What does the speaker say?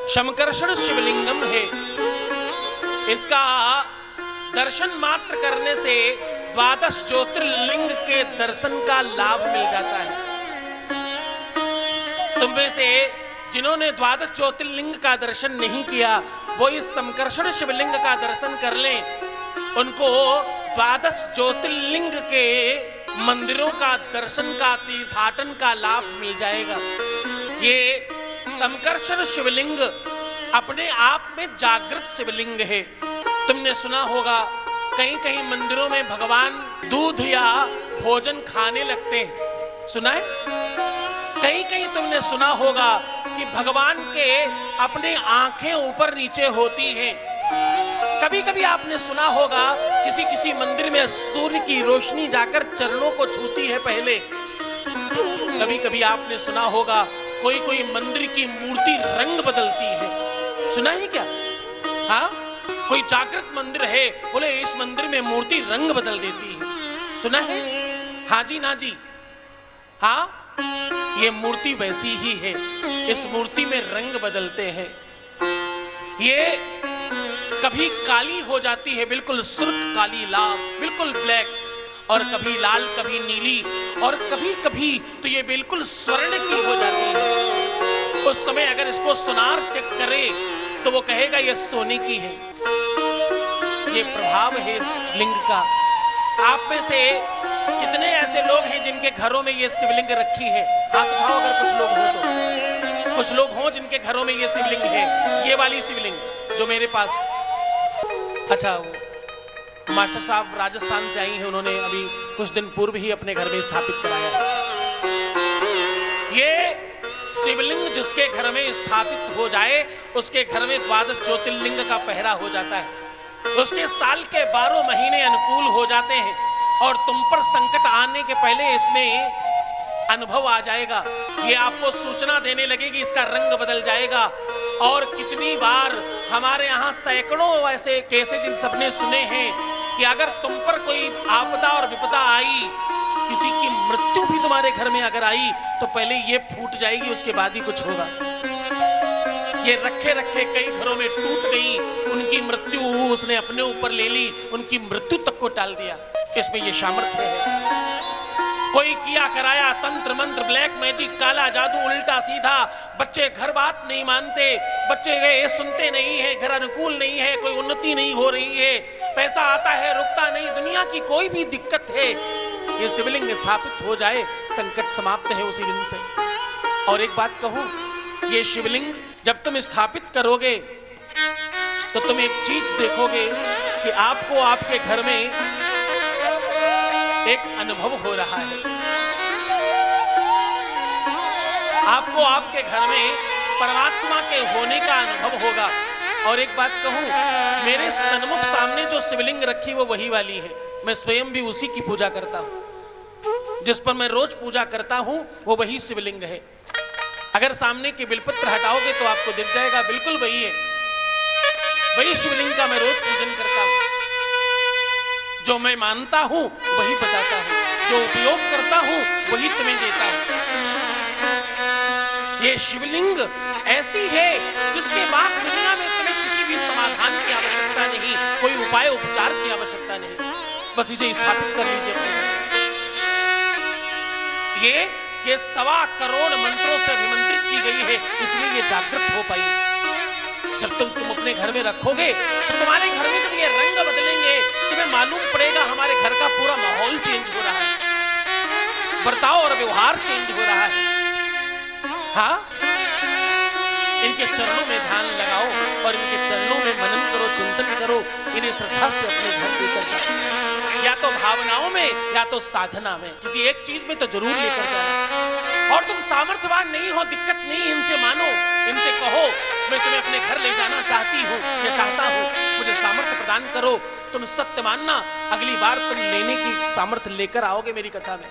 शमकर्षण शिवलिंगम है। इसका दर्शन मात्र करने से 12 ज्योतिर्लिंग के दर्शन का लाभ मिल जाता है। तुम में से जिन्होंने 12 ज्योतिर्लिंग का दर्शन नहीं किया वो इस शमकर्षण शिवलिंग का दर्शन कर लें, उनको 12 ज्योतिर्लिंग के मंदिरों का दर्शन का तीर्थाटन का लाभ मिल जाएगा। ये शमकर्षण शिवलिंग अपने आप में जागृत शिवलिंग है। तुमने सुना होगा कहीं कहीं मंदिरों में भगवान दूध या भोजन खाने लगते हैं, सुना है? कहीं कहीं तुमने सुना होगा कि भगवान के अपने आंखें ऊपर नीचे होती हैं। कभी कभी आपने सुना होगा किसी किसी मंदिर में सूर्य की रोशनी जाकर चरणों को छूती है पहले। कभी कभी आपने सुना होगा कोई कोई मंदिर की मूर्ति रंग बदलती है, सुना है क्या? हाँ, कोई जागृत मंदिर है, बोले इस मंदिर में मूर्ति रंग बदल देती है, सुना है? हाँ जी ना जी, हाँ, ये मूर्ति वैसी ही है। इस मूर्ति में रंग बदलते हैं। ये कभी काली हो जाती है, बिल्कुल सुर्ख काली लाल, बिल्कुल ब्लैक, और कभी लाल, कभी नीली, और कभी कभी तो ये बिल्कुल स्वर्ण की हो जाती है। उस समय अगर इसको सोनार चेक करे तो वो कहेगा ये सोने की है। ये प्रभाव है इस लिंग का। आप में से कितने ऐसे लोग हैं जिनके घरों में ये शिवलिंग रखी है? हाथ उठाओ अगर कुछ लोग हो तो। कुछ लोग हों जिनके घरों में ये शिवलिंग है, ये वाली शिवलिंग जो मेरे पास। अच्छा, मास्टर साहब राजस्थान से आई हैं, उन्होंने अभी कुछ दिन पूर्व ही अपने घर में स्थापित कराया। ये शिवलिंग जिसके घर में स्थापित हो जाए उसके घर में 12 ज्योतिर्लिंग का पहरा हो जाता है। उसके साल के 12 महीने अनुकूल हो जाते हैं और तुम पर संकट आने के पहले इसमें अनुभव आ जाएगा। ये आपको सूचना देने लगेगी, इसका रंग बदल जाएगा। और कितनी बार हमारे यहाँ सैकड़ों ऐसे केसेस इन सबने सुने हैं कि अगर तुम पर कोई आपदा और विपदा आई, किसी की मृत्यु भी तुम्हारे घर में अगर आई तो पहले ये फूट जाएगी, उसके बाद ही कुछ होगा। ये रखे रखे कई घरों में टूट गई, उनकी मृत्यु उसने अपने ऊपर ले ली, उनकी मृत्यु तक को टाल दिया। इसमें ये सामर्थ्य है। कोई किया कराया तंत्र मंत्र, ब्लैक मैजिक, काला जादू, उल्टा सीधा, बच्चे घर बात नहीं मानते, बच्चे गए सुनते नहीं है, घर अनुकूल नहीं है, कोई उन्नति नहीं हो रही है, पैसा आता है रुकता नहीं, दुनिया की कोई भी दिक्कत है, ये शिवलिंग स्थापित हो जाए संकट समाप्त है उसी दिन से। और एक बात कहूं, ये शिवलिंग जब तुम स्थापित करोगे तो तुम एक चीज देखोगे कि आपको आपके घर में एक अनुभव हो रहा है। आपको आपके घर में परमात्मा के होने का अनुभव होगा। और एक बात कहूं, मेरे सन्मुख सामने जो शिवलिंग रखी वो वही वाली है। मैं स्वयं भी उसी की पूजा करता हूं। जिस पर मैं रोज पूजा करता हूं वो वही शिवलिंग है। अगर सामने के बिलपत्र हटाओगे तो आपको दिख जाएगा, बिल्कुल वही है। वही शिवलिंग का मैं रोज पूजन करता हूं। जो मैं मानता हूं वही बताता हूं, जो उपयोग करता हूं वही तुम्हें देता हूं। ये शिवलिंग ऐसी है जिसके बाद दुनिया में तुम्हें किसी भी समाधान की आवश्यकता नहीं, कोई उपाय उपचार की आवश्यकता नहीं, बस इसे स्थापित कर लीजिए अपने घर। ये 1.25 करोड़ मंत्रों से अभिमंत्रित की गई है, इसलिए ये जागृत हो पाई। जब तुम अपने घर में रखोगे तो तुम्हारे घर में जब ये रंग बदलेंगे तुम्हें मालूम पड़ेगा हमारे घर का पूरा माहौल चेंज हो रहा है, बर्ताव और व्यवहार चेंज हो रहा है। हाँ, इनके चरणों में ध्यान लगाओ और इनके चरणों में मनन करो, चिंतन करो, इन्हें श्रद्धा से अपने घर लेकर जाओ। या तो भावनाओं में या तो साधना में, किसी एक चीज में तो जरूर लेकर जाना। और तुम सामर्थ्यवान नहीं हो, दिक्कत नहीं, इनसे मानो, इनसे कहो मैं तुम्हें अपने घर ले जाना चाहती हूँ या चाहता हूँ, मुझे सामर्थ्य प्रदान करो। तुम सत्य मानना, अगली बार तुम लेने की सामर्थ्य लेकर आओगे मेरी कथा में।